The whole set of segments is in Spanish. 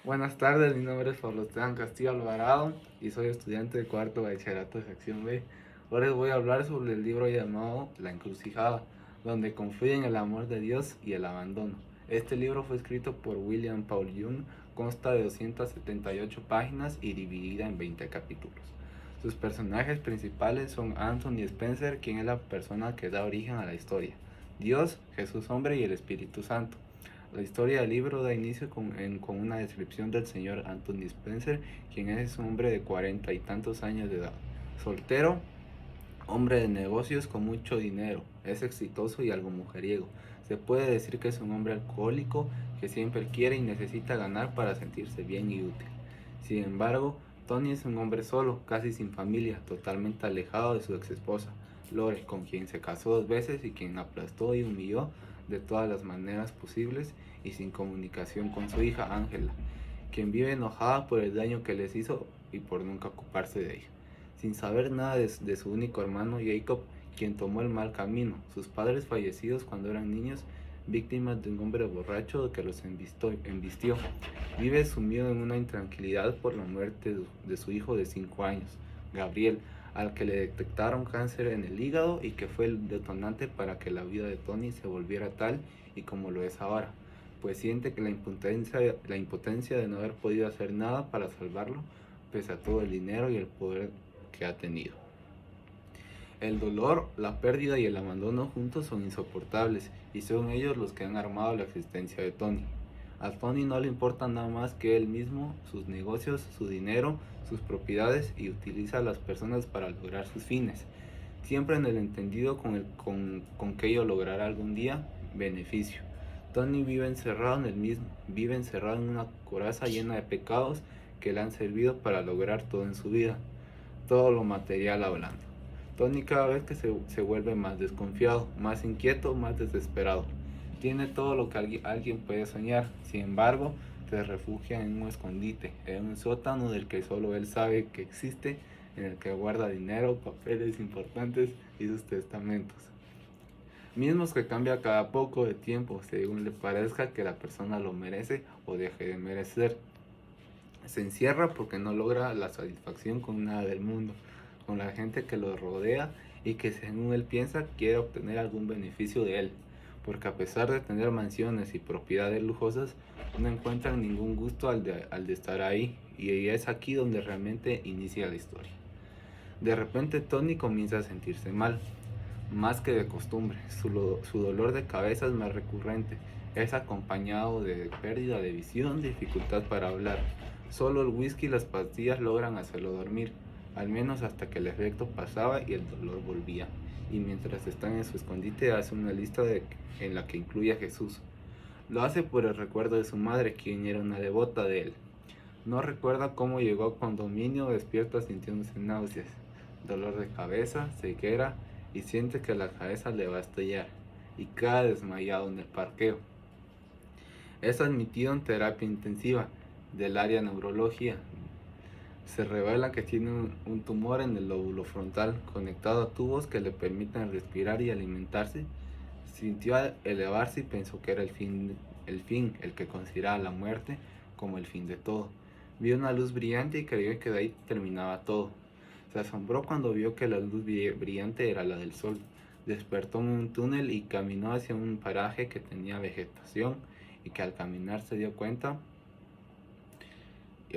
Buenas tardes, mi nombre es Pablo Esteban Castillo Alvarado y soy estudiante de cuarto bachillerato de sección B. Ahora les voy a hablar sobre el libro llamado La Encrucijada, donde confluyen el amor de Dios y el abandono. Este libro fue escrito por William Paul Young, consta de 278 páginas y dividida en 20 capítulos. Sus personajes principales son Anthony Spencer, quien es la persona que da origen a la historia, Dios, Jesús hombre y el Espíritu Santo. La historia del libro da inicio con una descripción del señor Anthony Spencer, quien es un hombre de 40 y tantos años de edad, soltero, hombre de negocios con mucho dinero, es exitoso y algo mujeriego. Se puede decir que es un hombre alcohólico que siempre quiere y necesita ganar para sentirse bien y útil. Sin embargo, Tony es un hombre solo, casi sin familia, totalmente alejado de su ex esposa, Lore, con quien se casó 2 veces y quien aplastó y humilló de todas las maneras posibles, y sin comunicación con su hija Ángela, quien vive enojada por el daño que les hizo y por nunca ocuparse de ella. Sin saber nada de su único hermano Jacob, quien tomó el mal camino, sus padres fallecidos cuando eran niños, víctimas de un hombre borracho que los embistió. Vive sumido en una intranquilidad por la muerte de su hijo de 5 años, Gabriel, al que le detectaron cáncer en el hígado y que fue el detonante para que la vida de Tony se volviera tal y como lo es ahora, pues siente que la impotencia de no haber podido hacer nada para salvarlo, pese a todo el dinero y el poder que ha tenido. El dolor, la pérdida y el abandono juntos son insoportables, y son ellos los que han armado la existencia de Tony. A Tony no le importa nada más que él mismo, sus negocios, su dinero, sus propiedades, y utiliza a las personas para lograr sus fines, siempre en el entendido con que ello logrará algún día beneficio. Tony vive encerrado en una coraza llena de pecados que le han servido para lograr todo en su vida, todo lo material hablando. Tony cada vez que se vuelve más desconfiado, más inquieto, más desesperado. Tiene todo lo que alguien puede soñar, sin embargo, se refugia en un escondite, en un sótano del que solo él sabe que existe, en el que guarda dinero, papeles importantes y sus testamentos, mismos que cambia cada poco de tiempo según le parezca que la persona lo merece o deje de merecer. Se encierra porque no logra la satisfacción con nada del mundo, con la gente que lo rodea y que según él piensa quiere obtener algún beneficio de él, porque a pesar de tener mansiones y propiedades lujosas, no encuentran ningún gusto al de estar ahí, y es aquí donde realmente inicia la historia. De repente Tony comienza a sentirse mal, más que de costumbre. Su dolor de cabeza es más recurrente, es acompañado de pérdida de visión, dificultad para hablar. Solo el whisky y las pastillas logran hacerlo dormir, al menos hasta que el efecto pasaba y el dolor volvía. Y mientras están en su escondite hace una lista en la que incluye a Jesús. Lo hace por el recuerdo de su madre, quien era una devota de él. No recuerda cómo llegó a condominio, despierta sintiéndose náuseas, dolor de cabeza, ceguera, y siente que la cabeza le va a estallar, y cae desmayado en el parqueo. Es admitido en terapia intensiva del área neurología. Se revela que tiene un tumor en el lóbulo frontal conectado a tubos que le permiten respirar y alimentarse. Sintió elevarse y pensó que era el que consideraba la muerte como el fin de todo. Vio una luz brillante y creyó que de ahí terminaba todo. Se asombró cuando vio que la luz brillante era la del sol. Despertó en un túnel y caminó hacia un paraje que tenía vegetación, y que al caminar se dio cuenta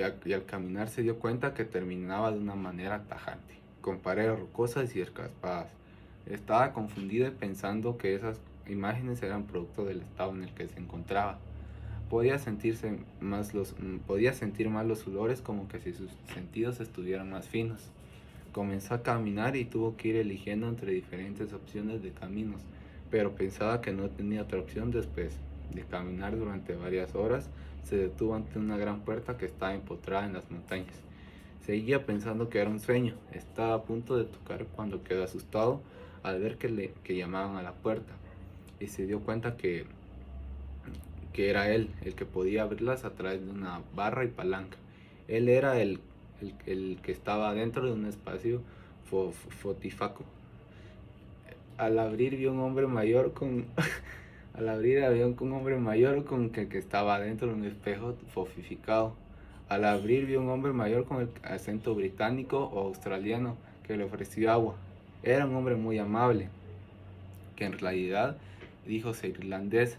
al caminar se dio cuenta que terminaba de una manera tajante, con paredes rocosas y escarpadas. Estaba confundido pensando que esas imágenes eran producto del estado en el que se encontraba. Podía sentir más los olores, como que si sus sentidos estuvieran más finos. Comenzó a caminar y tuvo que ir eligiendo entre diferentes opciones de caminos, pero pensaba que no tenía otra opción. Después de caminar durante varias horas, se detuvo ante una gran puerta que estaba empotrada en las montañas. Seguía pensando que era un sueño. Estaba a punto de tocar cuando quedó asustado al ver que llamaban a la puerta, y se dio cuenta que era él el que podía abrirlas a través de una barra y palanca. Él era el que estaba dentro de un espacio fotifaco. Al abrir vio un hombre mayor con Al abrir había un hombre mayor con que estaba dentro de un espejo fofificado. Al abrir vio un hombre mayor con el acento británico o australiano que le ofreció agua. Era un hombre muy amable, que en realidad dijo ser irlandés.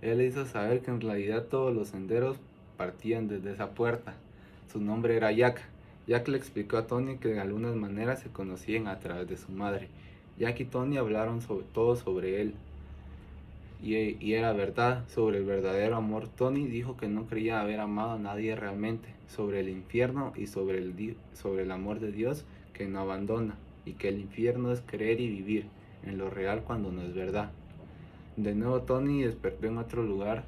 Él le hizo saber que en realidad todos los senderos partían desde esa puerta. Su nombre era Jack. Jack le explicó a Tony que de algunas maneras se conocían a través de su madre. Jack y Tony hablaron todo sobre él, y era verdad. Sobre el verdadero amor, Tony dijo que no creía haber amado a nadie realmente, sobre el infierno y sobre el amor de Dios que no abandona, y que el infierno es creer y vivir en lo real cuando no es verdad. De nuevo Tony despertó en otro lugar.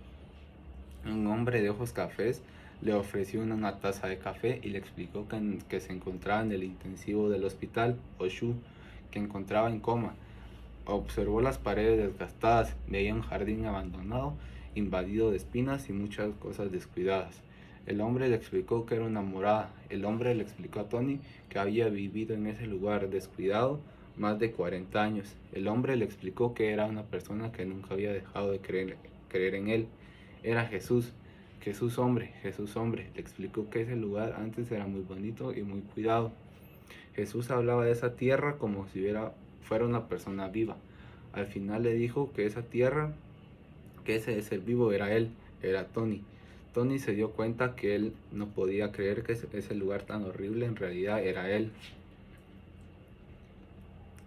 Un hombre de ojos cafés le ofreció una taza de café y le explicó que se encontraba en el intensivo del hospital Oshu, que encontraba en coma. Observó las paredes desgastadas, veía un jardín abandonado, invadido de espinas y muchas cosas descuidadas. El hombre le explicó que era una morada. El hombre le explicó a Tony que había vivido en ese lugar descuidado más de 40 años. El hombre le explicó que era una persona que nunca había dejado de creer en él. Era Jesús. Jesús hombre. Le explicó que ese lugar antes era muy bonito y muy cuidado. Jesús hablaba de esa tierra como si fuera una persona viva. Al final le dijo que esa tierra, que ese ser vivo era él, era Tony. Tony se dio cuenta que él no podía creer que ese lugar tan horrible en realidad era él.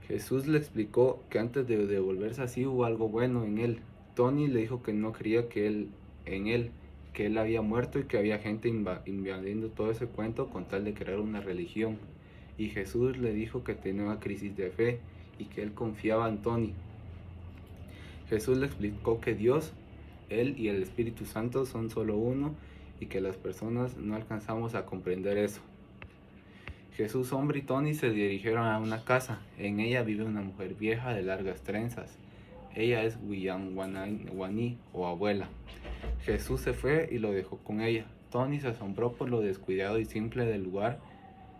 Jesús le explicó que antes de volverse así hubo algo bueno en él. Tony le dijo que no creía en él, que él había muerto y que había gente invadiendo todo ese cuento con tal de crear una religión. Y Jesús le dijo que tenía una crisis de fe y que él confiaba en Tony. Jesús le explicó que Dios, él y el Espíritu Santo son solo uno y que las personas no alcanzamos a comprender eso. Jesús, hombre y Tony se dirigieron a una casa. En ella vive una mujer vieja de largas trenzas. Ella es Wani o abuela. Jesús se fue y lo dejó con ella. Tony se asombró por lo descuidado y simple del lugar.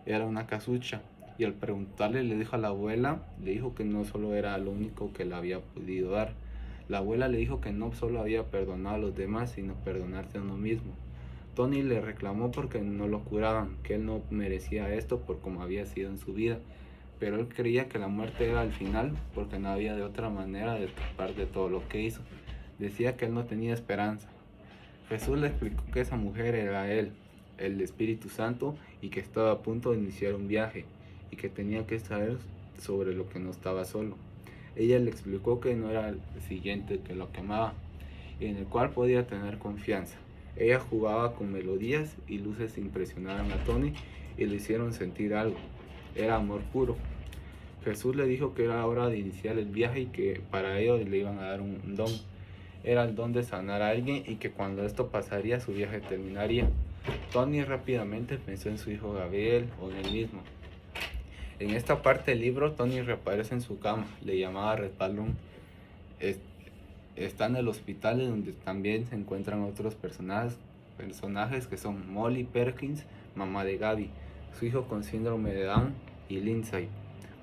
Era una casucha, y al preguntarle le dijo a la abuela, le dijo que no solo era lo único que le había podido dar. La abuela le dijo que no solo había perdonado a los demás, sino perdonarse a uno mismo. Tony le reclamó porque no lo curaban, que él no merecía esto por como había sido en su vida, pero él creía que la muerte era el final porque no había de otra manera de escapar de todo lo que hizo. Decía que él no tenía esperanza. Jesús le explicó que esa mujer era él, el Espíritu Santo, y que estaba a punto de iniciar un viaje y que tenía que saber sobre lo que no estaba solo. Ella le explicó que no era el siguiente que lo quemaba y en el cual podía tener confianza. Ella jugaba con melodías y luces que impresionaron a Tony y le hicieron sentir algo. Era amor puro. Jesús le dijo que era hora de iniciar el viaje y que para ello le iban a dar un don. Era el don de sanar a alguien y que cuando esto pasaría su viaje terminaría. Tony rápidamente pensó en su hijo Gabriel o en él mismo. En esta parte del libro Tony reaparece en su cama, le llamaba Red Balloon. Está en el hospital donde también se encuentran otros personajes que son Molly Perkins, mamá de Gaby, su hijo con síndrome de Down, y Lindsay,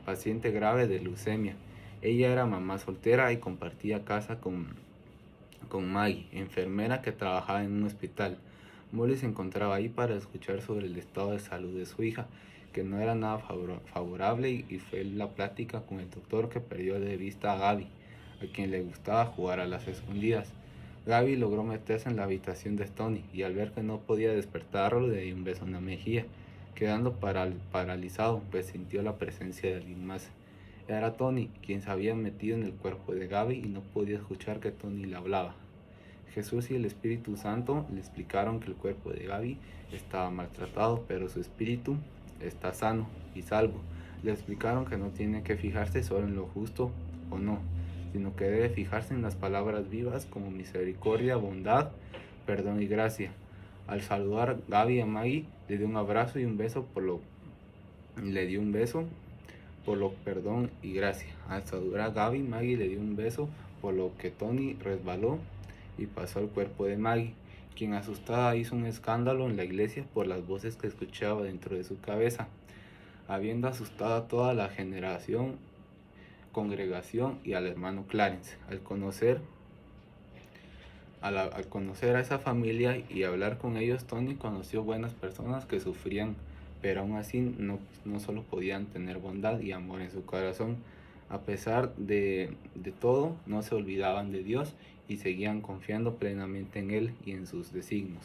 paciente grave de leucemia. Ella era mamá soltera y compartía casa con Maggie, enfermera que trabajaba en un hospital. Molly se encontraba ahí para escuchar sobre el estado de salud de su hija, que no era nada favorable, y fue la plática con el doctor que perdió de vista a Gaby, a quien le gustaba jugar a las escondidas. Gaby logró meterse en la habitación de Tony y al ver que no podía despertarlo le dio un beso en la mejilla, quedando paralizado, pues sintió la presencia de alguien más. Era Tony, quien se había metido en el cuerpo de Gaby y no podía escuchar que Tony le hablaba. Jesús y el Espíritu Santo le explicaron que el cuerpo de Gaby estaba maltratado, pero su espíritu está sano y salvo. Le explicaron que no tiene que fijarse solo en lo justo o no, sino que debe fijarse en las palabras vivas como misericordia, bondad, perdón y gracia. Al saludar Gaby a Maggie, le dio un abrazo y un beso le dio un beso por lo perdón y gracia. Al saludar a Gaby, Maggie le dio un beso, por lo que Tony resbaló y pasó al cuerpo de Maggie, quien asustada hizo un escándalo en la iglesia por las voces que escuchaba dentro de su cabeza, habiendo asustado a toda la congregación y al hermano Clarence. Al conocer Al conocer a esa familia y hablar con ellos, Tony conoció buenas personas que sufrían, pero aún así no solo podían tener bondad y amor en su corazón. A pesar de todo, no se olvidaban de Dios y seguían confiando plenamente en Él y en sus designios.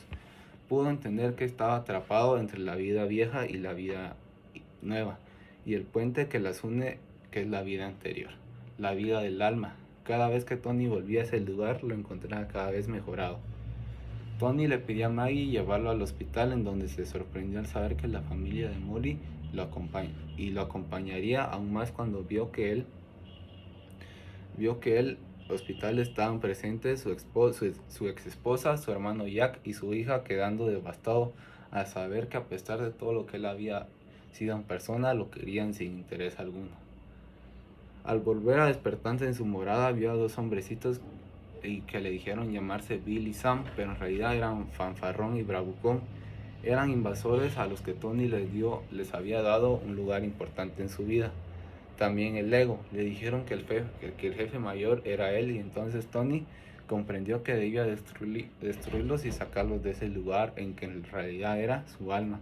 Pudo entender que estaba atrapado entre la vida vieja y la vida nueva, y el puente que las une, que es la vida anterior, la vida del alma. Cada vez que Tony volvía a ese lugar, lo encontraba cada vez mejorado. Tony le pidió a Maggie llevarlo al hospital, en donde se sorprendió al saber que la familia de Molly lo acompañaría aún más cuando vio que el hospital estaban presentes su ex esposa, su hermano Jack y su hija, quedando devastado al saber que a pesar de todo lo que él había sido en persona, lo querían sin interés alguno. Al volver a despertarse en su morada, vio a dos hombrecitos y que le dijeron llamarse Bill y Sam, pero en realidad eran Fanfarrón y Bravucón. Eran invasores a los que Tony les había dado un lugar importante en su vida. También el ego. Le dijeron que el jefe mayor era él, y entonces Tony comprendió que debía destruirlos y sacarlos de ese lugar en que en realidad era su alma,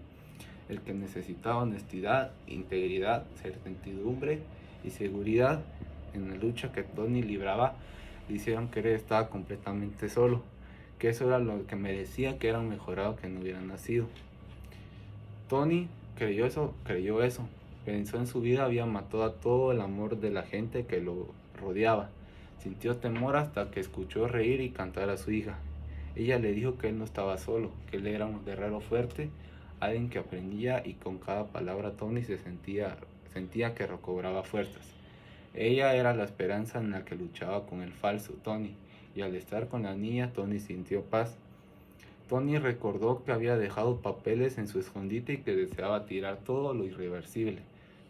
el que necesitaba honestidad, integridad, certidumbre y seguridad. En la lucha que Tony libraba, le hicieron creer que estaba completamente solo, que eso era lo que merecía, que era un mejorado que no hubiera nacido. Tony creyó eso, pensó en su vida, había matado a todo el amor de la gente que lo rodeaba. Sintió temor hasta que escuchó reír y cantar a su hija. Ella le dijo que él no estaba solo, que él era un guerrero fuerte, alguien que aprendía, y con cada palabra Tony sentía que recobraba fuerzas. Ella era la esperanza en la que luchaba con el falso Tony, y al estar con la niña, Tony sintió paz. Tony recordó que había dejado papeles en su escondite y que deseaba tirar todo lo irreversible,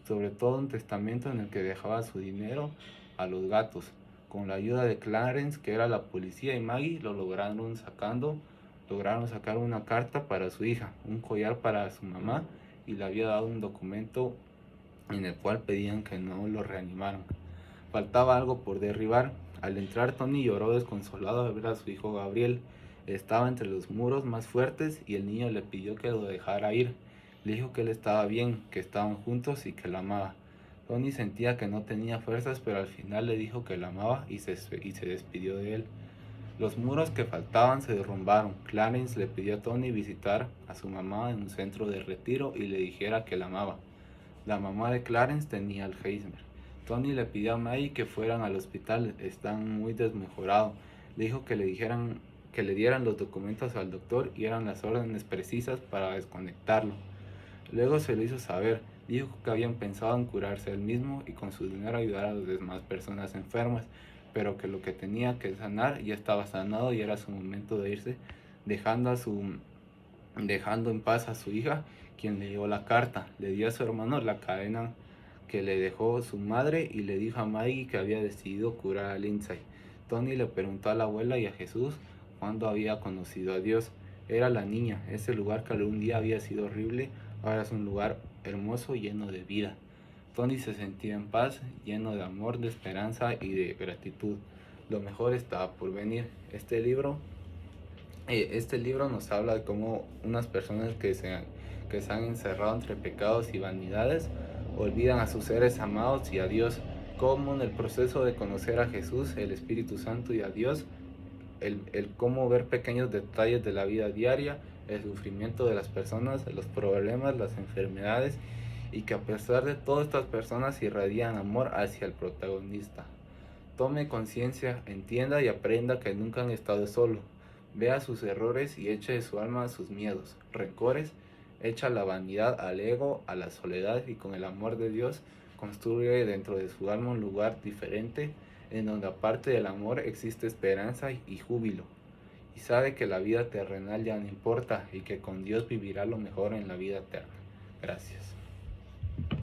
sobre todo un testamento en el que dejaba su dinero a los gatos. Con la ayuda de Clarence, que era la policía, y Maggie, lograron sacar una carta para su hija, un collar para su mamá, y le había dado un documento en el cual pedían que no lo reanimaran. Faltaba algo por derribar. Al entrar, Tony lloró desconsolado al ver a su hijo Gabriel. Estaba entre los muros más fuertes y el niño le pidió que lo dejara ir. Le dijo que él estaba bien, que estaban juntos y que lo amaba. Tony sentía que no tenía fuerzas, pero al final le dijo que lo amaba y se despidió de él. Los muros que faltaban se derrumbaron. Clarence le pidió a Tony visitar a su mamá en un centro de retiro y le dijera que la amaba. La mamá de Clarence tenía Alzheimer. Tony le pidió a Maggie que fueran al hospital, están muy desmejorados. Le dijo que le dieran los documentos al doctor y eran las órdenes precisas para desconectarlo. Luego se lo hizo saber, dijo que habían pensado en curarse él mismo y con su dinero ayudar a las demás personas enfermas, pero que lo que tenía que sanar ya estaba sanado y era su momento de irse, dejando en paz a su hija, quien le dio la carta. Le dio a su hermano la cadena que le dejó su madre y le dijo a Maggie que había decidido curar a Lindsay. Tony le preguntó a la abuela y a Jesús cuándo había conocido a Dios. Era la niña. Ese lugar que algún día había sido horrible, ahora es un lugar hermoso, lleno de vida. Tony se sentía en paz, lleno de amor, de esperanza y de gratitud. Lo mejor estaba por venir. Este libro nos habla de cómo unas personas que se han encerrado entre pecados y vanidades olvidan a sus seres amados y a Dios, cómo en el proceso de conocer a Jesús, el Espíritu Santo y a Dios, el cómo ver pequeños detalles de la vida diaria, el sufrimiento de las personas, los problemas, las enfermedades, y que a pesar de todas estas personas irradian amor hacia el protagonista. Tome conciencia, entienda y aprenda que nunca han estado solo. Vea sus errores y eche de su alma sus miedos, rencores, echa la vanidad al ego, a la soledad, y con el amor de Dios construye dentro de su alma un lugar diferente en donde aparte del amor existe esperanza y júbilo. Y sabe que la vida terrenal ya no importa y que con Dios vivirá lo mejor en la vida eterna. Gracias.